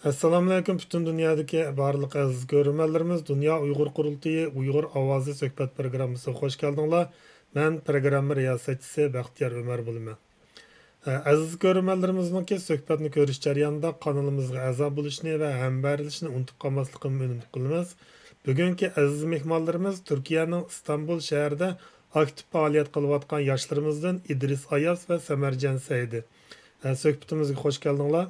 Assalomu alaykum butun dunyodagi barliq aziz ko'ruvchilarimiz. Dunyo Uyg'ur qurultiyi Uyg'ur ovozi suhbat programmasiga xush keldinglar. Men programma riyosatchisi Baxtiyor Umar bo'laman. Aziz ko'ruvchilarimizning suhbatni ko'rish jarayonida kanalimizga a'zo bo'lishni va hamkorlashishni unutib qolmaslikni umid qilamiz. Bugungi aziz mehmonlarimiz Turkiyaning Istanbul shahrida aktiv faoliyat qilayotgan yoshlarimizdan İdris Ayaz va Samarjan Saydi. Suhbatimizga xush keldinglar.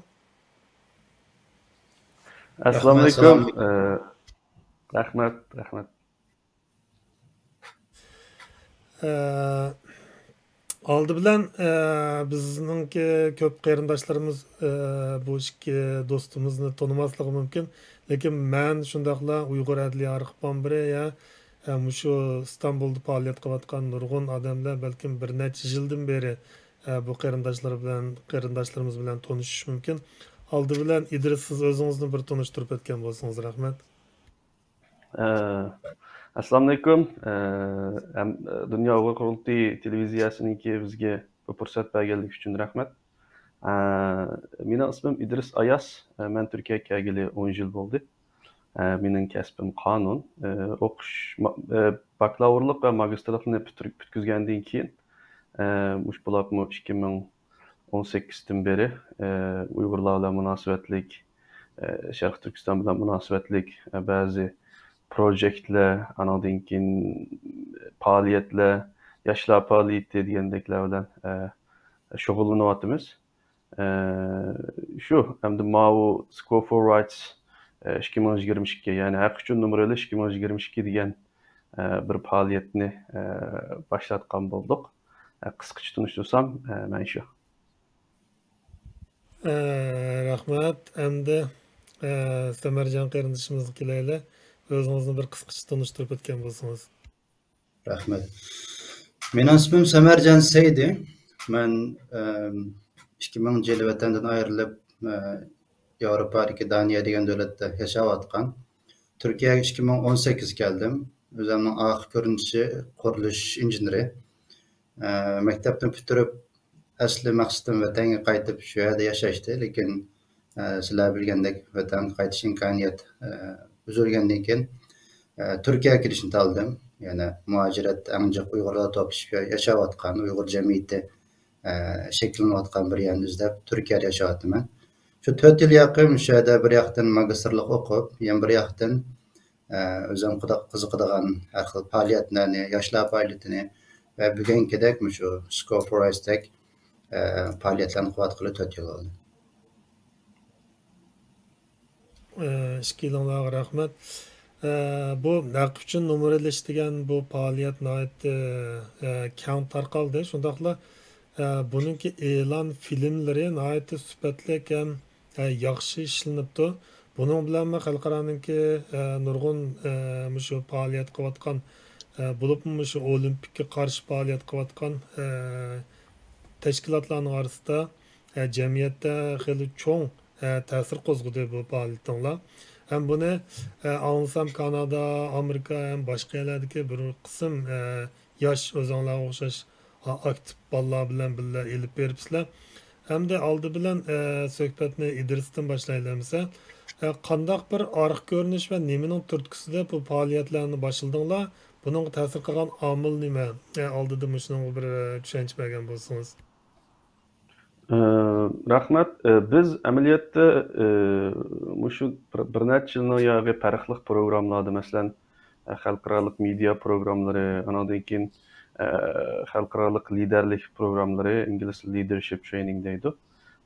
Assalomu alaykum. Rahmat. Aldı bilen bizningki köp qarindoshlarimiz bu ikki do'stimizni tanimasligi mumkin. Lekin men shundaqla Uyg'ur adliya arxividan biri ya shu İstanbulda faoliyat qilayotgan nurg'un odamlar balkim bir necha yildan beri bu qarindoshlarimiz bilan tanishish mumkin. Aldı bilen İdris, siz o'zingizni bir tanishtirib o'tgan bo'lsangiz rahmat. Assalomu alaykum. Dunyo Uyg'ur qurultiyi televiziyasininki bizga bu fursat berganligi uchun rahmat. Mening ismim İdris Ayaz. Men Turkiyaga kelgili 10 yil bo'ldi. Mening kasbim qonun. O'qish bakalavrlik va magistrlikni bitkizgandan keyin mush bo'libmi 2018dan beri Uyg'urlar bilan munosabatlik, Sharq Turkiston bilan munosabatlik ba'zi projektlar, andan keyin faoliyatlar, yoshlar faoliyati degandeklar bilan shug'ullanyapmiz. Shu hamda Mao Score for Rights 2022, ya'ni haq uchun numarali 2022 degan bir faoliyatni boshlatgan bo'ldik. Qisqacha tanishtirsam, men shu. Rahmat. Endi Samarjan qarindoshimizga kelaylik. O'zingizni bir qisqacha tanishtirib o'tgan bo'lsangiz. Rahmat. Mening ismim Samarjan Saydi. Men 2000 yil vatandan ayrilib Yevropadagi Daniya degan davlatda yashayotgan. Turkiyaga 2018 keldim. O'zimning oxir ko'rinishi qurilish injeneri. Maktabni bitirib asli maqsadim vatanga qaytib shu yerda yashashdi, lekin sizlar bilgandek vatan qaytish imkoniyat uzilgandan keyin Turkiyaga kelishni tanladim. Ya'ni muajirat anjiq Uyg'urlar to'plashib yashayotgan, Uyg'ur jamiyati shakllanayotgan bir yerni izlab Turkiyada yashayapman. Shu 4 yil yaqin shu yerda bir yoqdan magistrlik o'qib, yana bir yoqdan o'zim qiziqadigan har xil faoliyatlarni, yoshlar faoliyatini va bugungidek shu Score for Rights faoliyatlarni qilayotgani 4 yil oldi. 2 yilga rahmat. Bu haq uchun numaralash degan bu faoliyat nihoyatda keng tarqaldi. Shundaqla buningki e'lon filmlari nihoyatda sifatli ham yaxshi ishlanibdi. Buning bilan xalqaroniki nurg'un shu faoliyat qilayotgan bo'libmi shu olimpikka qarshi faoliyat qilayotgan tashkilotlarning orasida jamiyatda xili cho'ng ta'sir qo'zg'adi bu faoliyatinglar. Hem bunu anlasam Kanada, Amerika hem başka yerlerdeki bir kısım yaş özanlara okşaş aktif ballar bilen billa elip veripsizler. Hem de aldı bilen söhbetini İdris'ten başlayalımsa qandaq bir arıq görünüş ve nemenin türtküsüde bu faaliyetlerini başladığınlar bunun təsir qilgan amil nima? Aldıda şunun bir tushuncha bergan bo'lsangiz. Rahmat. Biz amaliyotda shu bir necha yilning yog'i farqli programlarda, masalan, xalqaro media programlari, andan keyin xalqaro liderlik programlari, ingliz leadership training deydi.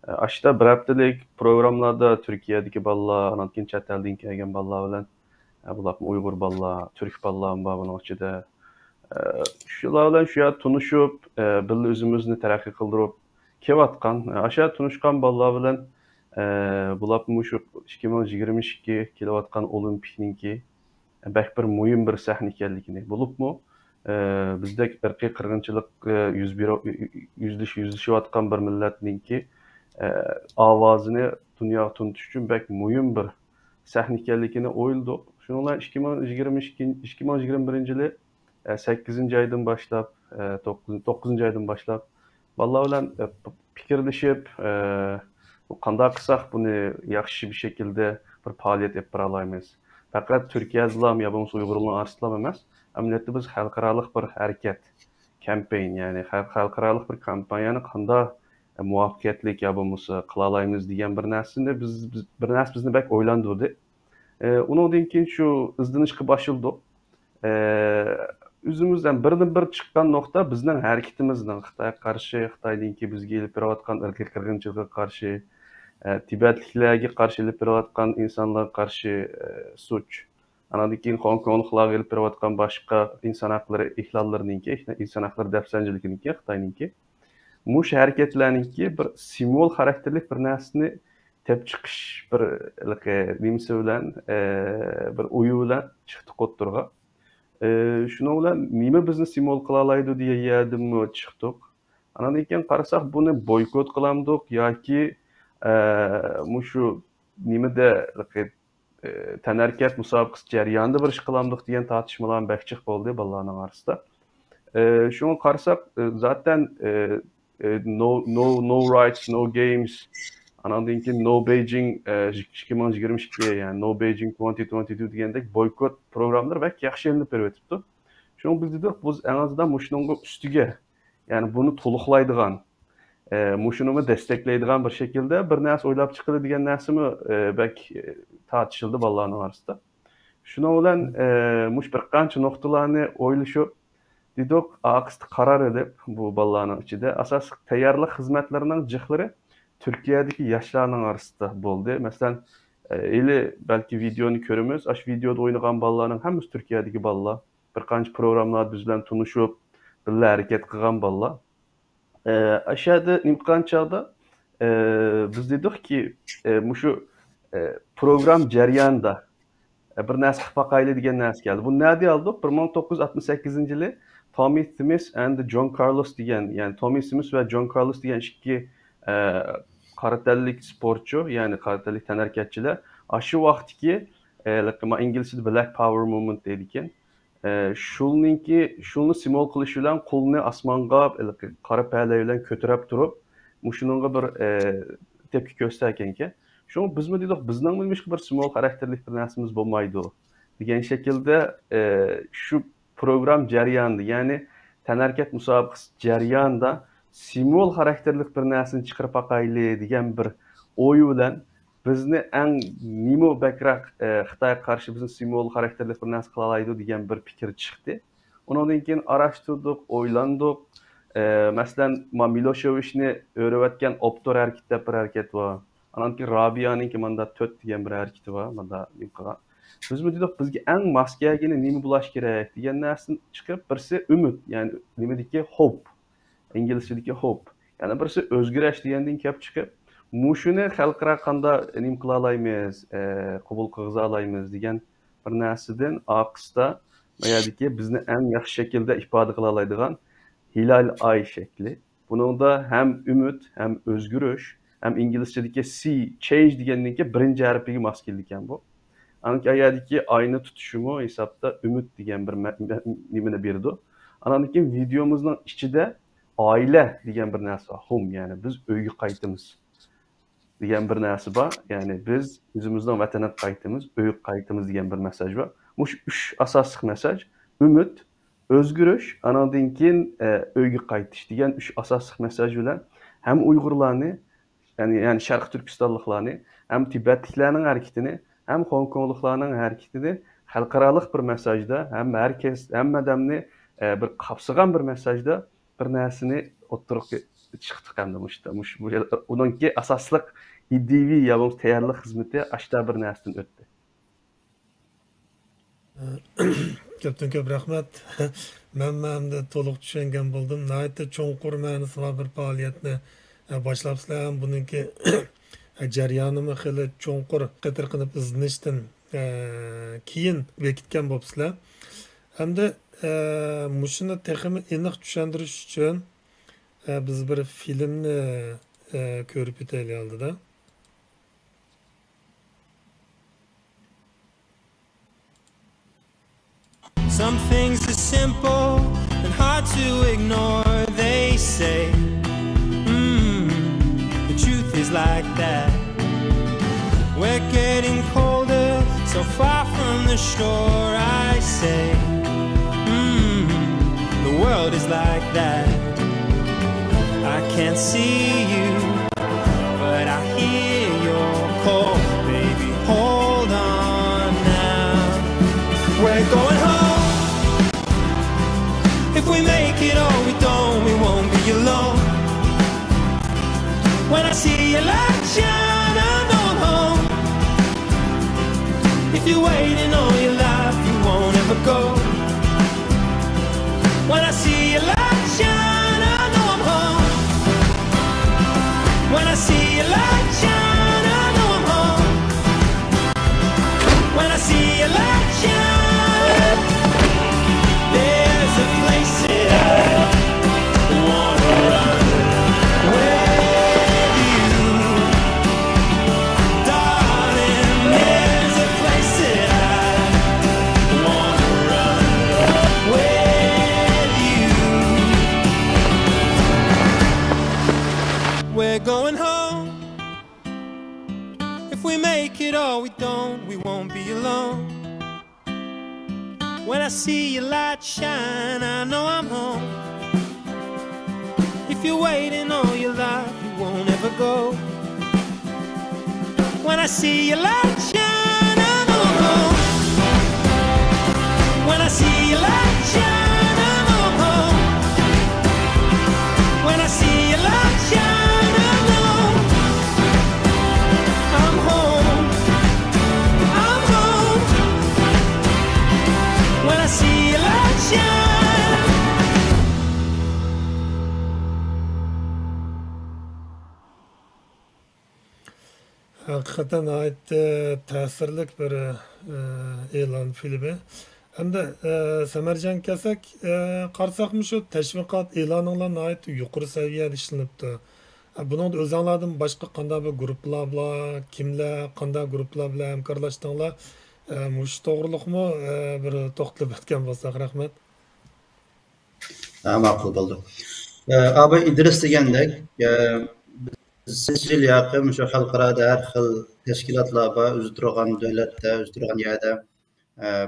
Ashta bir haftalik programlarda Turkiyadagi bolalar, andan keyin chet eldan kelgan bolalar bilan bular Uyg'ur bolalar, Turk bolalar bor buning ichida. Shular bilan shu yerda tanishib, birga o'zimizni taraqqiy qildirib kelayotgan, aşağı tunuşkan bolalar bilan bular shu 2022 kelayotgan olimpikniki bak bir muhim bir sahna ekanligini bilibmi, bizdek irqiy qirg'inchilik yuzlashayotgan bir millatninki ovozini dunyoga tunutish uchun bak muhim bir sahna ekanligini o'yladik. Shuningla 2021-yili 8-oydan boshlab 9-oydan boshlab bolalar bilan fikrlashib, qanday qilsak buni yaxshi bir şekilde bir faaliyet yapıp alaymiz. Fakat Türkiye'de ya bu Uygurlar arasında emas, amaliyotda biz xalqarалық bir harakat, kampanya, yani xalqarалық bir kampaniyani qanday muvaffaqiyatli ya bo'lmasa qila olamiz degan bir narsani bir narsa bizni bak o'ylantirdi. Undan keyin shu izlanishga boshldik. O'zimizdan birdan-bir chiqqan nuqta bizning harakatimizning Xitoyga qarshi, Xitoyninki bizga elib berayotgan irqiy qirg'inchilikka qarshi, Tibetliklarga qarshi elib berayotgan insonlarga qarshi suç. Anadan keyin Hong Kongliklarga elib berayotgan boshqa inson haqlari ihlollarininki, inson haqlari dafsanchiligininki, Xitoyninki. Mush harakatlarninki bir simvol xarakterli bir narsani tep chiqish bir nimasi bilan bir o'yi bilan chiqdi qo'ttirga. Shuni bilan nima bizni simvol qila oladi deya yadimmi chiqdik. Anadan keyin qarasak buni boykot qilamdik yoki mushu nimada tanarkat musobaqasi jarayonida bir ish qilamdik degan tortishmalar bakchiq bo'ldi bolalarning orasida. Shuni qarasak zaten no rights, no games. Anadan keyin No Beijing 2022 yani No Beijing 2022 degandek boykot programlar bak yaxshi elinib beribdi. Shuni biz dedik, biz en azından mushunga ustiga, yani bunu to'liqlaydigan, mushunimi desteklaydigan bir şekilde bir narsa o'ylab chiqildi degan narsami bak tartishildi bolalarning orasida. Shuni bilan mush bir qancha nuqtalarni o'ylashib dedik, aqsda qarar edib bu bolalarning ichida asosiy tayyorlik xizmatlarining jihlari Türkiye'deki yaşlarının arasında oldu. Mesela belki videonu görürüz. Aş videoda oynayan balaların hemimiz Türkiye'deki balalar. Bir kanç programlar bizden tanışıp birle hareket kılgan balalar. Aşağıda imkan çağda biz dedik ki şu program ceryanında bir nasih bakaylı diyen nasih geldi. Bu nerede aldık? 1968 yılı Tommy Smith and John Carlos diyen, yani Tommy Smith ve John Carlos diyen iki karatellik sporcu, yani karatellik tanarkatçılar aşı vaxtki İngilizce'de Black Power Movement dedikken şunu simol qilish bilan qo'lni osmonga qora pala bilan ko'tarib turib shunga bir tepki ko'rsatganki, shuni bizmi dedik, bizning bir simol xarakterlik bir narsamiz bo'lmaydi degan shaklda shu program jarayonida, ya'ni tanarkat musobaqasi jarayonida simvol xarakterlik bir narsani chiqarib aqayli degan bir o'y bilan bizni eng nima bakroq Xitoyga qarshi bizni simvol xarakterlik bir narsa qila oladi degan bir fikr chiqdi. Undan keyin arashtirdik, o'ylandik. Masalan, Miloševichni o'rayotgan Optor harakatda bir harakat bor. Andan keyin Robiyaninki manda 4 degan bir harakati bor. Manda qilgan. Bizmi dedik, bizga eng mos kelgani nima bo'lish kerak degan narsani chiqib, birisi umid, ya'ni nima deyki hope. İngilizce'deki hope. Yani birisi özgürleş degandin kelib chiqib, mushuni xalqaro qanday nim qila olamiz, qabul qilg'iza olamiz degan bir narsadan aqsda mayadiki bizni eng yaxshi shaklda ifoda qila oladigan hilal ay shakli. Buningda hem umid, hem o'zgarish, hem İngilizce'deki change degandinki birinchi harfiga mos keldi ekan bu. Anki ayadiki ayni tutuşumu hesapda umid degan bir nimani berdi. Andan keyin videomuzning ichida aile degan bir narsa var. Home, yani biz uyga qaytamiz degan bir narsa bor. Yani biz o'zimizdan vatanga qaytamiz, uyga qaytamiz degan bir mesaj var. Mush 3 asosiy mesaj: umid, o'zgarish, andan keyin uyga qaytish degan 3 asosiy mesaj bilan hem Uyg'urlarni, yani Sharq Turkistonliklarni, hem Tibetliklarning harakatini, hem Hong Kongliklarning harakatini xalqarалық bir mesajda, hem herkes, hammadamni bir qapsagan bir mesajda bir narsani o'ttirib chiqdik endi uningki asosliq iddiviy yo'l tayyorlik xizmati ashta bir narsadan o'tdi. Ko'p rahmat. Men de to'liq tushungan bo'ldim. Nihoyatda cho'nqur ma'nosi bor bir faoliyatni boshlabsizlar. Buningki jarayonini xili cho'nqur qator qilib izlanishdan keyin bekitgan bo'libsizlar. Hamda mushuni texmi aniq tushuntirish uchun biz bir filmni ko'rib o'taylik oldida. Some things are simple and hard to ignore, they say. The truth is like that. We're getting colder, so far from the shore. I say, the world is like that. I can't see you, but I hear your call. Baby, hold on now. We're going home. If we make it or we don't, we won't be alone. When I see your light shine, I know I'm home. If you're waiting all your life, you won't ever go. When I see your light shine, I know I'm home. When I see your light shine, I know I'm home. When I see your light shine, there's a place that I wanna run with you, darling. There's a place that I wanna run with you. We're going home. If we make it or we don't, we won't be alone. When I see your light shine, I know I'm home. If you're waiting all your life, you won't ever go. When I see your light shine, I know I'm home. When I see your light shine, I know I'm home. When I see your light shine, I know I'm home. I'm home. When I see your light shine. Hakikaten ait ta'sirlik bir e'lon filmi. Hamda Samarjan kelsak, qarasak shu tashviqot e'lonlar ait yuqori saviyada ishlanibdi. Buning o'zinglardan boshqa qanday bir guruhlar bilan, kimlar, qanday guruhlar bilan hamkorlashdinglar? Mush to'g'riliqmi bir to'xtalib o'tgan bo'lsak, rahmat. Ma'qul bo'ldi. Abi İdris degandek, siz yil yaqin shu xalqaro har xil tashkilotlar bor, o'zi turgan davlatda, o'zi turgan yerda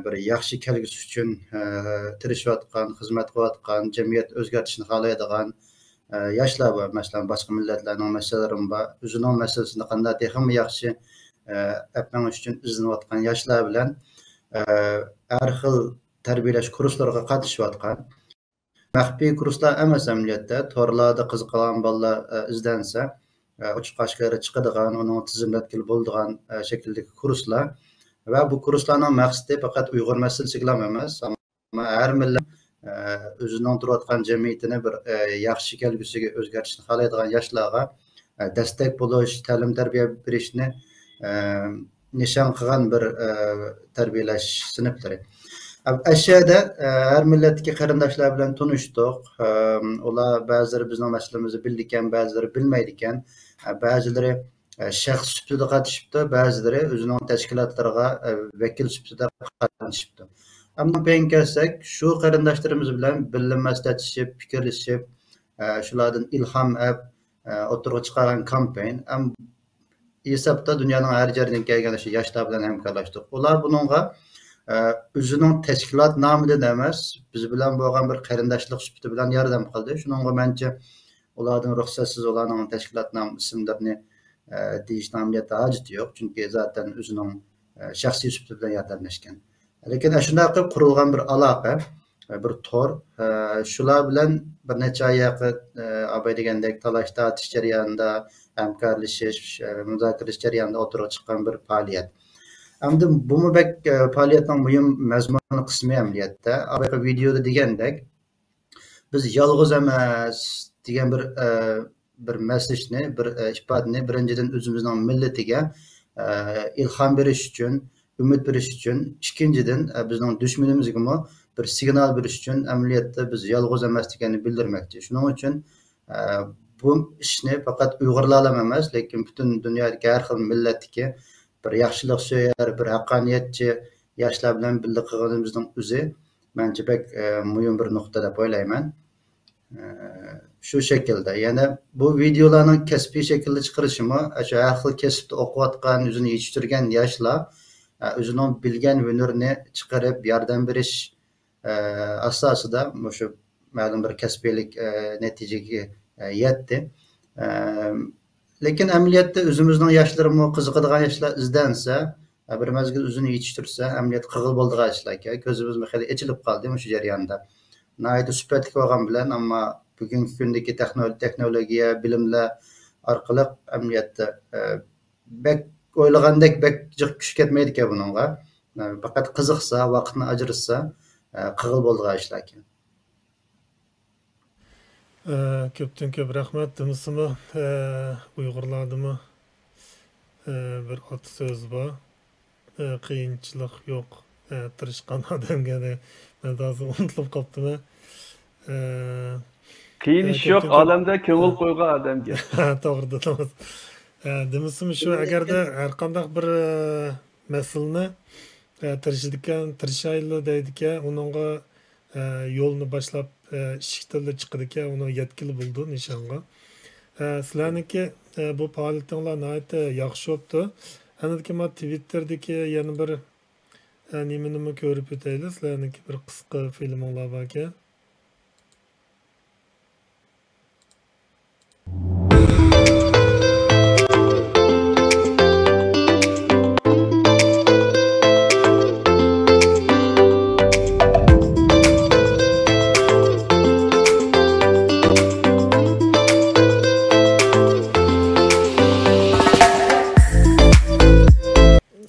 bir yaxshi kelgusi uchun tirishayotgan, xizmat qilayotgan, jamiyat o'zgartishni xohlaydigan yoshlar bor. Masalan, boshqa millatlarning masalalari bor. O'zining masalasini qanday texmi yaxshi apnash uchun izlanayotgan yoshlar bilan har xil tarbiyalash kurslariga qatnashayotgan. Maxfiy kurslar emas amaliyotda, to'rlarda qiziqgan bolalar izlansa, ochiq oshkora chiqadigan, uning tizimlatkili bo'ladigan shakldagi kurslar va bu kurslarning maqsadi faqat Uyg'ur masalasiga emas, ammo har millat o'zining turayotgan jamiyatini bir yaxshi kelgusiga o'zgartishni xohlaydigan yoshlarga destek bo'lish, ta'lim tarbiya berishni nishon qilgan bir tarbiyalash sinflari. Aşağıda her milletki qarindoshlar bilan tanıştık. Ular ba'zilari bizning masalamizni bildikan, ba'zilari bilmaydikan, ba'zilari shaxs sifatida qatnashibdi, ba'zilari o'zining tashkilotlariga vakil sifatida qatnashibdi. Ammo ben kelsak, shu qarindoshlarimiz bilan birga maslahatlashib, fikrlashib, shulardan ilhom olib, o'tirib chiqargan kampanya hisobda dunyoning har yeridan kelgan shu yoshlar bilan hamkorlashdik. Ular buningga o'zining tashkilot nomidan emas, biz bilan bo'lgan bir qarindoshlik sifati bilan yordam qildi. Shuningga mencha ulardan ruxsatsiz ularning tashkilot nom ismlarini deyish amaliyotda hojati yo'q, chunki zaten o'zining shaxsiy sifati bilan yordamlashgan. Lekin shunday qilib qurilgan bir aloqa, bir tor, shular bilan bir necha oy yaqin abay degandek talash tortish jarayonida, hamkorlashish, muzokara jarayonida o'tirib chiqqan bir faoliyat. Endi bu bek faoliyatning muhim mazmuni qismi amaliyotda abay videoda degandek biz yolg'iz emas degan bir mesajni, bir ifodani birinchidan o'zimizning millatiga ilhom berish uchun, umid berish uchun, ikkinchidan bizning dushmanimizga bir signal berish uchun amaliyotda biz yolg'iz emas deganini bildirmoqchi. Shuning uchun bu ishni faqat Uyg'urlar emas, lekin butun dunyodagi har xil millatdagi bir yaxshilik so'yar, bir haqqoniyatchi yoshlar bilan birga qilganimizning o'zi mencha bek muhim bir nuqta deb o'ylayman. Şu şekilde. Yani bu videolarning kasbiy shaklda chiqarishimi shu har xil kasbda o'qiyotgan, o'zini yetishtirgan yoshlar o'zining bilgan hunarini chiqarib yordam berish asosida shu ma'lum bir kasbiylik natijaga yetdi. Lekin amaliyotda o'zimizning yoshlarimiz qiziqadigan yoshlar izlansa, bir mazgil o'zini yetishtirsa, amaliyot qig'il bo'ldigan ishlar ekan. Ko'zimiz hali ochilib qoldi shu jarayonda. Nayda süpetlik olgan bilen ama bugünkü gündeki teknolojiya, bilimler arkalı emniyette bek oylagandek bek jık küş ketmeydi ki bununla. Fakat kızıksa, vaktini acırırsa kığıl bolduğu işler ki. Köpten köp rahmet demisimi Uygurlardımı bir at söz var. Kıyınçılık yok. Tırışkan adam gene ben daha unutulup kaptım. Qiyin ish yo'q, olamda ko'ngil qo'ygan odamga. To'g'ri, to'g'ri. Demisimi shu agarda har qanday bir masalani tirishayli deydikan, uningga yo'lni boshlab ishik tilda chiqadikan, uni yetkili bo'ldi nishonga. Sizlarniki bu faoliyatinglar nihoyatda yaxshi bo'libdi. Anadagi men Twitter'dagi yana bir nimani ko'rib o'taylik. Sizlarniki bir qisqa filmlar bor ekan.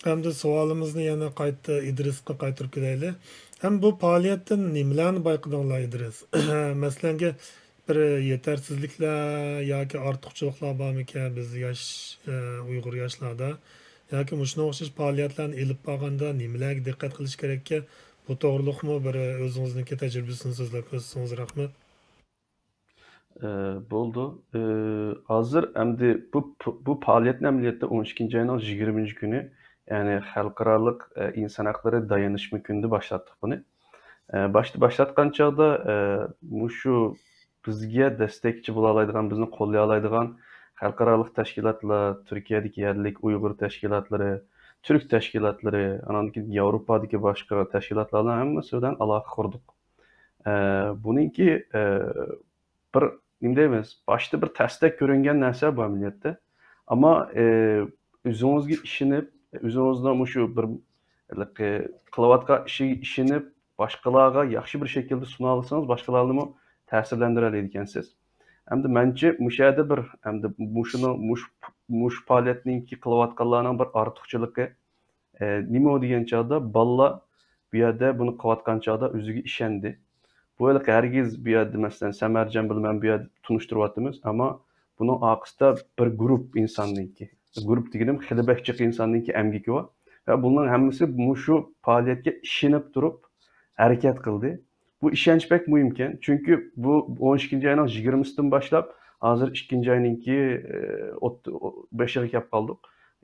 Hamda savolimizni yana qayta İdrisga qaytarib kelaylik. Ham bu faoliyatdan nimalarni bayqadinglar İdris? Masalan, bir yetersizliklar yoki ortiqchiliklar bormikan biz yosh Uyg'ur yoshlarda yoki shunga o'xshash faoliyatlarni ilib borganda nimalarga diqqat qilish kerakki, bu to'g'riliqmi? Bir o'zingizniki tajribasini so'zlab ko'rsangiz rahmat. Bo'ldi. Hozir endi bu faoliyatni amaliyotda 12 ayning 20 kuni, ya'ni xalqarалық inson haqlari dayanışma kunida boshlatdik buni. Başlatgan chog'da shu bizga destekchi bo'la oladigan, bizni qo'llay oladigan xalqarалық tashkilotlar, Turkiyadagi yerlik Uyg'ur tashkilotlari, Türk tashkilotlari, anandaki Yevropadagi boshqa tashkilotlarning hammasi bilan aloqa qurdik. Buningki bir nima deymiz, boshda bir tasdik ko'ringan narsa bu amaliyotda. Ammo o'zingizga ishinib, o'zingizdan shu bir qilayotgan ishinib, boshqalarga yaxshi bir shaklda suna olsangiz, boshqalarni ta'sirlantira oladigansiz. Hamda menimcha mushada bir hamda mush faoliyatninki qilayotganlarning bir ortiqchiligi nima degan chog'da bolalar bu yerda buni qilayotgan chog'da o'ziga ishondi. Bu hargiz bu yerda masalan Samarjan bilan bu yerda tunishtiryapmiz, ammo buning orqasida bir guruh insonniki, guruh deganim xilibakchiq insonniki emgiki bor va bunların hammasi shu faoliyatga ishinib turib harakat qildi. Bu ishonch pek muhimken. Çünkü bu 12 ayning 20'sidan başlap hozir 2 ayninki 5 ay kelib qoldik.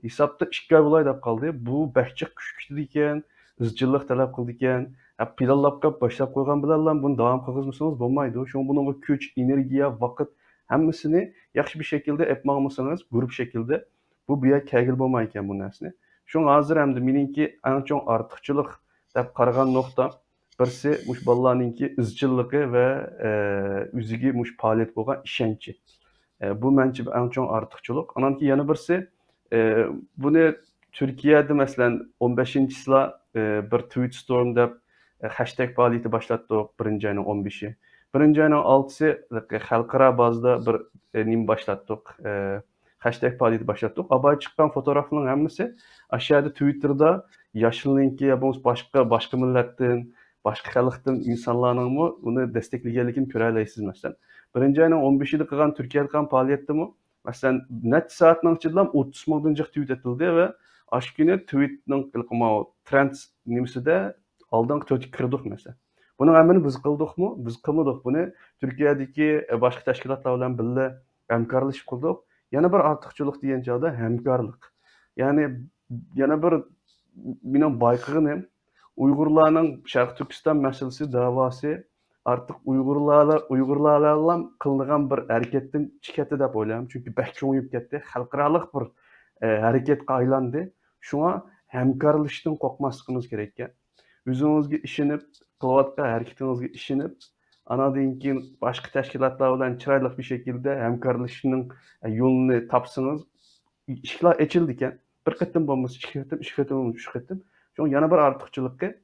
Hisobda 2 ay bo'lay deb qoldi. Bu bakchiq kuchli ekan, izchillik talab qildi ekan. Planlab boshlab qo'ygan bilanlar buni davom qilgizmasangiz bo'lmaydi. Shuning bunga kuch, energiya, vaqt hammasini yaxshi bir shaklda etmoqmisangiz, guruh shaklda bu yer kagil bo'lmay ekan bu narsani. Shuning hozir hamda meningki eng chong ortiqchilik deb qaragan nuqta birisi mush bolalarninki izchilligi va o'ziga mush faoliyat bo'lgan ishonchi. Bu menimcha eng chong ortiqchilik. Ananki yana birisi buni Turkiyada masalan 15-sila bir tweet storm deb hashtag faoliyati boshlatdik 1-ayning 15-i. 1-ayning 6-si xalqaro bazada bir nim boshlatdik. Hashtag faoliyati boshlatdik. Abay chiqqan fotoğraflarning hammasi aşağıda Twitterda yoshlarninki ya boshqa millatdan, boshqa xalqdan insonlarning uni desteklaganligini ko'ra olasizsiz. Masalan, 1-ayning 15-ida qilgan Turkiyada qilgan faoliyatdami, masalan, net soatning ichida 30 mingdan jiq tweet etildi va ash kuni tweetning trend nimasida oldingi to'rtga kirdik masalan. Buning hammani biz qildikmi? Biz qilmadik buni. Turkiyadagi boshqa tashkilotlar bilan birga hamkorlashib qildik. Yana bir ortiqchilik degan joyda hamkorlik. Ya'ni yana bir mening bayqig'inim Uyg'urlarning Sharq Turkiston masalasi da'vosi artıq Uygurlarla qılınğan bir hərəkətin çıxəti dep oylayam. Çünki bək çoğuyup ketdi. Xalqaralıq bir hərəkətə aylandı. Şuna həmkarlaşışdan qorxmasligimiz kerak ekan. Özünüzge işinip, qılıvatqa hərəkətinizge işinip, anadan keyin başqa təşkilatlar bilan chiroyli bir şekilde həmkarlaşışning yolunu tapsınız. İşler açıldı ekan. Bir qatim bo'lmasa, ikki qatim, uch qatim. Şu yana bir ortiqchilikka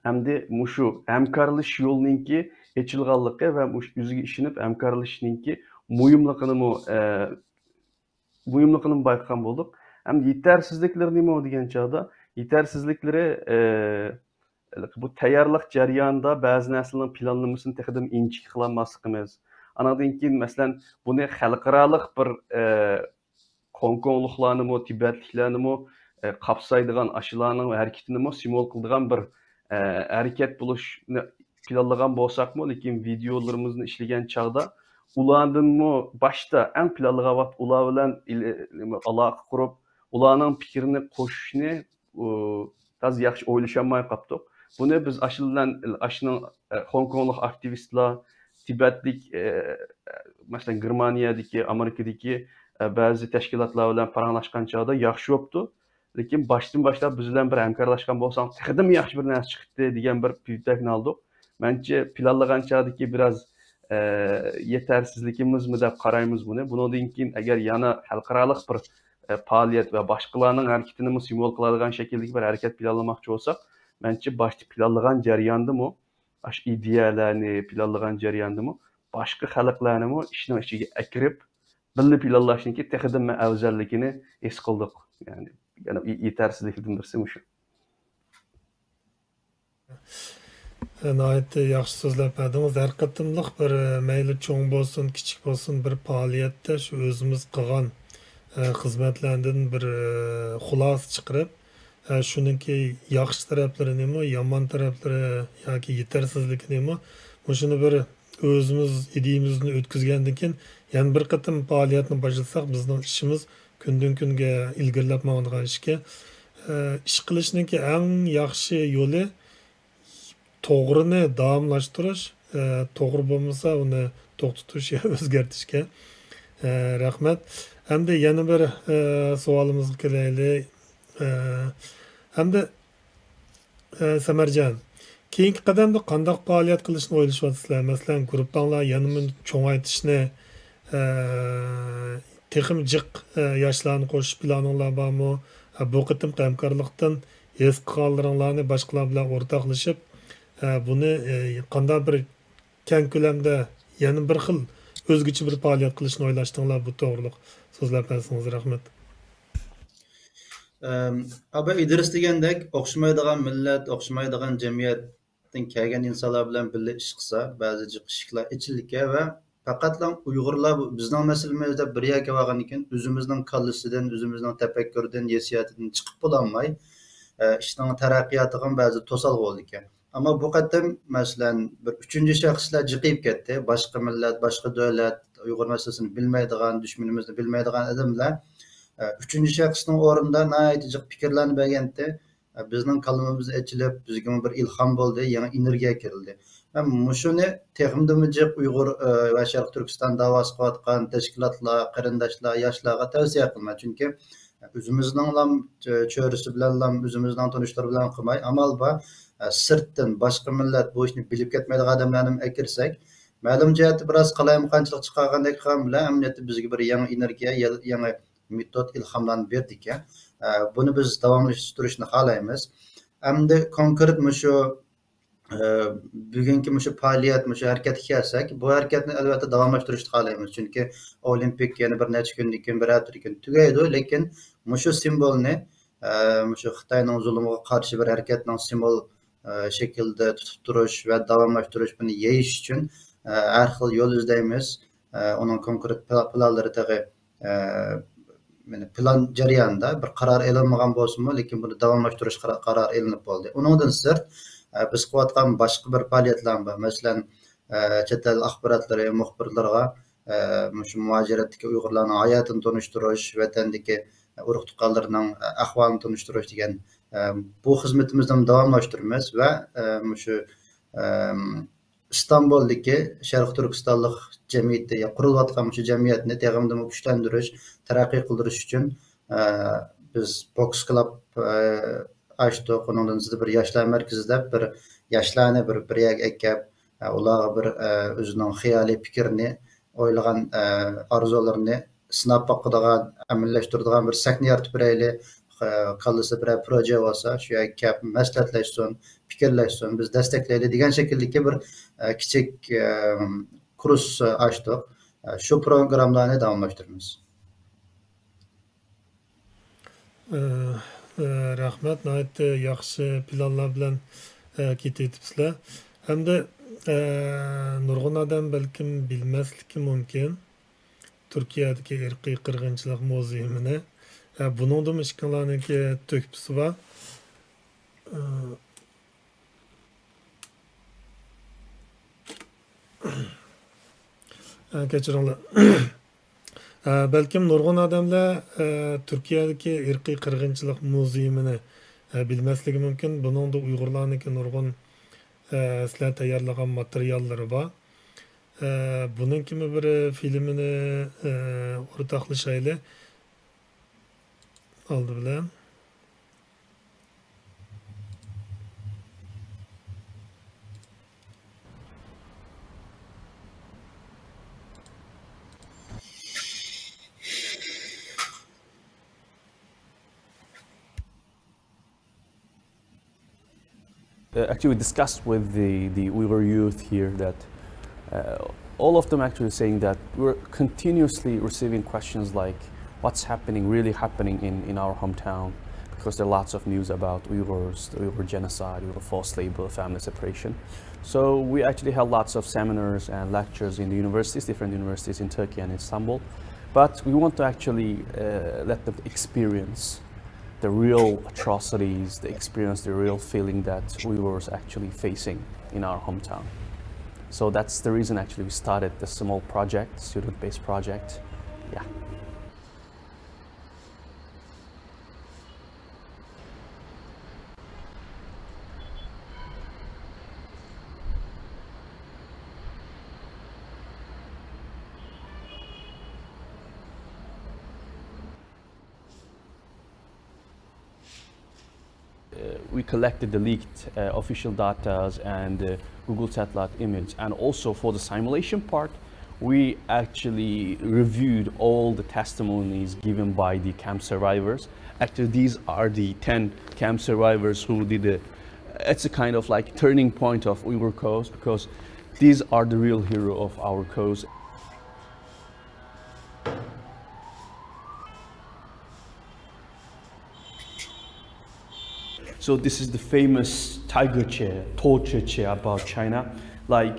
hamda mushu hamkorlash yo'lininki açılganligi va o'ziga ishinib hamkorlashninki muhimligini bayqagan bo'ldik. Ham yetersizlikleri nima degan chog'da yetersizlikleri bu tayyorlik jarayonida ba'zi narsalarning planlamasini texdim inchik qilolmasligimiz. Anadan keyin masalan buni xalqaroliq bir Hongkongluqlarni mo, Tibetliklarni mo kapsaydigan aşılarning hareketini mo simol qildigan bir harakat bo'lishni planlagan bo'lsak-mo, lekin videolarimizni ishlagan chog'da ulardan mo boshda eng planlagan vaqt ular bilan aloqa qurib, ularning fikrini qo'shishni taz yaxshi o'ylashamay qoldik. Buni biz aşının Hongkongluq aktivistlar, Tibetlik, masalan Germaniyadagi, Amerikadagi bazı təşkilatlar bilan paranlaşqan çağda yaxşı yopdu. Lekin başdan başlap biz bilan bir həmkarlaşqan bolsaq, texdim yaxşı bir narsa çıxdı degan bir feedbackni aldık. Məncə planlagan çağdaki biraz yetersizligimizmi deb qaraymiz buni. Bundan keyin agar yana xalqaralıq bir fəaliyyət və başqalarının hərəkətini simol qıladigan şəkildəki bir hərəkət planlamoqchi bolsaq, məncə başda planlagan jarayondimi, aş ideyalarni planlagan jarayondimi, başqa xalqlarni işin içiga akirib birli planlashniki texdim afzalligini his qildik. Yani yetersizlikdan birisi shu. Nəhayət yaxşı sözlər berdiniz. Hər qatımlıq bir meyli çoğun bolsun, kiçik bolsun bir fəaliyyətdə şu özümüz qılğan xizmətlərdən bir xulas çıxırıb, şununki yaxşı tərəfləri nemi, yaman tərəfləri yoki yetersizligi nemi, şunu bir özümüz ideyimizni ötküzgəndən keyin yani bir qatım fəaliyyətni başlasak bizning işimiz gündən günə ilgirlab mağanğan işə iş qilishninki eng yaxshi yo'li to'g'rini davomlashtirish, to'g'ri bo'lmasa uni to'xtatish yo o'zgartirishga. Rahmat. Hamda yana bir savolimizga kelaylik. Hamda Samarjon, keyingi qadamda qanday faoliyat qilishni o'ylashyapsizlar? Masalan, guruhlar yanada cho'ngaytirishni, texim jiq yoshlarni qo'shish planinglar bormi? Bu qitim hamkorlikdan es qilganlaringlarni boshqalar bilan o'rtoqlashib, buni qanday bir keng ko'lamda yana bir xil o'zgacha bir faoliyat qilishni o'ylashdinglar, bu to'g'riliq so'zlab bersangiz rahmat. Abi İdris degandek o'xshamaydigan millat, o'xshamaydigan jamiyatdan kelgan insonlar bilan birga ish qilsa, ba'zi ishlar ichillikka va faqatla Uyg'urlar bizning masalamizda bir yerga bo'lgan ekan, o'zimizning kallasidan, o'zimizning tafakkuridan, hissiyatidan chiqib bo'lolmay, ishning taraqqiyotiga ba'zi to'sal bo'ldi ekan. Ama bu qatim masalan bir üçüncü shaxslar jiqib ketdi. Boshqa millat, boshqa davlat, Uyg'ur masalasini bilmaydigan, dushmanimizni bilmaydigan odamlar üçüncü shaxsning o'rnida nayt jiq fikrlarni berganda, bizning qalbimiz ochilib, bizga bir ilhom bo'ldi, yana energiya kirildi. Ben shuni texmdimijiq Uyg'ur va Sharq Turkiston da'vosi qilayotgan tashkilotlar, qarindoshlar, yoshlarga tavsiya qilman. Chunki o'zimizning cho'risi bilan, o'zimizning tanishlar bilan qilmay, amal bor sirtdan boshqa millat bu ishni bilib ketmaydigan odamlarni akirsak, ma'lum jihati biroz qalayimqanchilik chiqargandek ham bilan amniyati bizga bir yangi energiya, yangi metod ilhomlarni berdi ekan. Buni biz davomlashtirishni xohlaymiz. Hamda konkret shu bugungi shu faoliyat, shu harakatga kelsak, bu harakatni albatta davomlashtirishni xohlaymiz. Chunki Olimpik yana bir necha kundan keyin, bir haftadan keyin tugaydi, lekin shu simvolni shu Xitoyning zulmiga qarshi bir harakatning simbol şekilde tutup duruş ve davamlaştırış bunu yeyiş için her xil yol izleyimiz. Onun konkret planları tabi plan jarayonida bir qaror elinmagan bo'lsa-mu, lekin buni davomlashtirish qaror elinib bo'ldi. Undan sırt biz qilayotgan boshqa bir faoliyatlar bor. Masalan, chet el axborotlari, muxbirlarga shu muajiratdagi Uyg'urlarning hayotini tanishtirish, vatandagi urug' tuqqanlarning ahvolini tanishtirish degan bu xizmatimizni davomlashtiramiz va shu İstanbul'daki Şərq Türkistanlıq cəmiyyəti, ya quruluyatqan şu cəmiyyətni təqimdə gücləndiriş, tərəqqi qıldırış üçün biz Box Club açdıq. Ondan sonra bir yaşlar mərkəzində bir yaşlarni bir yerə əkkəb, ularga bir özünün xiyali fikrini, oylagan arzularını sınab bakıdığan, əməlləşdirdiğan bir sahne yaratıb birəyli, qalırsa bir proje olsa, şu əkkəb məsləhətləşsin, fikirləşsin, biz dəstəkləyəli degan şəkildəki bir kiçik kurs açdıq. Şu programlarını davamlaşdırırız. Rahmat, nəhayət yaxşı planlar bilan ketibsizlər. Hem de nurgun adam belkim bilməsliki mümkün. Türkiye'deki irqi qırğınçılıq mövzuyini. Bunun da müşkillarniki tökpüsü var. Keçiringlar. Belkim nurgun adamlar Türkiye'deki irqi qırğınçılıq mövzuyini bilməsligi mümkün. Bunun da Uygurlarniki nurgun sizler tayyorlagan materialları var. Bunun kimi bir filmini ortaklaşayla aldı bilen. Actually, we discussed with the Uyghur youth here that all of them actually saying that we're continuously receiving questions like what's happening, really happening in our hometown, because there are lots of news about Uyghurs, the Uyghur genocide, Uyghur forced labor, family separation. So we actually held lots of seminars and lectures in the universities, different universities in Turkey and Istanbul. But we want to actually let them experience the real atrocities, the real feeling that Uyghurs actually facing in our hometown. So that's the reason actually we started this small project, student-based project. Yeah. We collected the leaked official data and Google satellite image, and also for the simulation part we actually reviewed all the testimonies given by the camp survivors. Actually these are the 10 camp survivors who did it's a kind of like turning point of Uyghur cause, because these are the real hero of our cause. So this is the famous tiger chair, torture chair about China. Like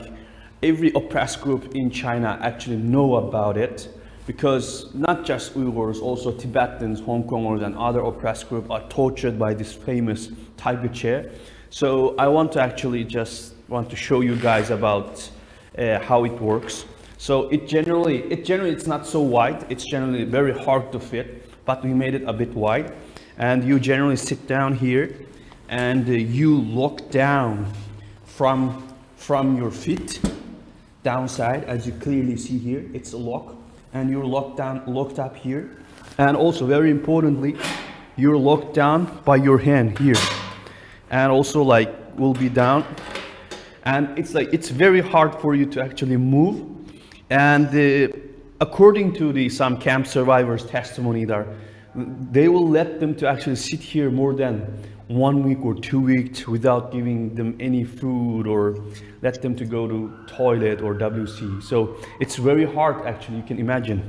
every oppressed group in China actually know about it, because not just Uyghurs, also Tibetans, Hong Kongers and other oppressed groups are tortured by this famous tiger chair. So I want to actually just want to show you guys about how it works. So it's not so wide, it's generally very hard to fit, but we made it a bit wide. And you generally sit down here and you look down from your feet downside, as you clearly see here. It's a lock, and you're locked up here, and also very importantly you're locked down by your hand here, and also like will be down, and it's very hard for you to actually move. And according to some camp survivors testimony there, they will let them to actually sit here more than 1 week or 2 weeks without giving them any food or let them to go to toilet or WC. So it's very hard actually, you can imagine.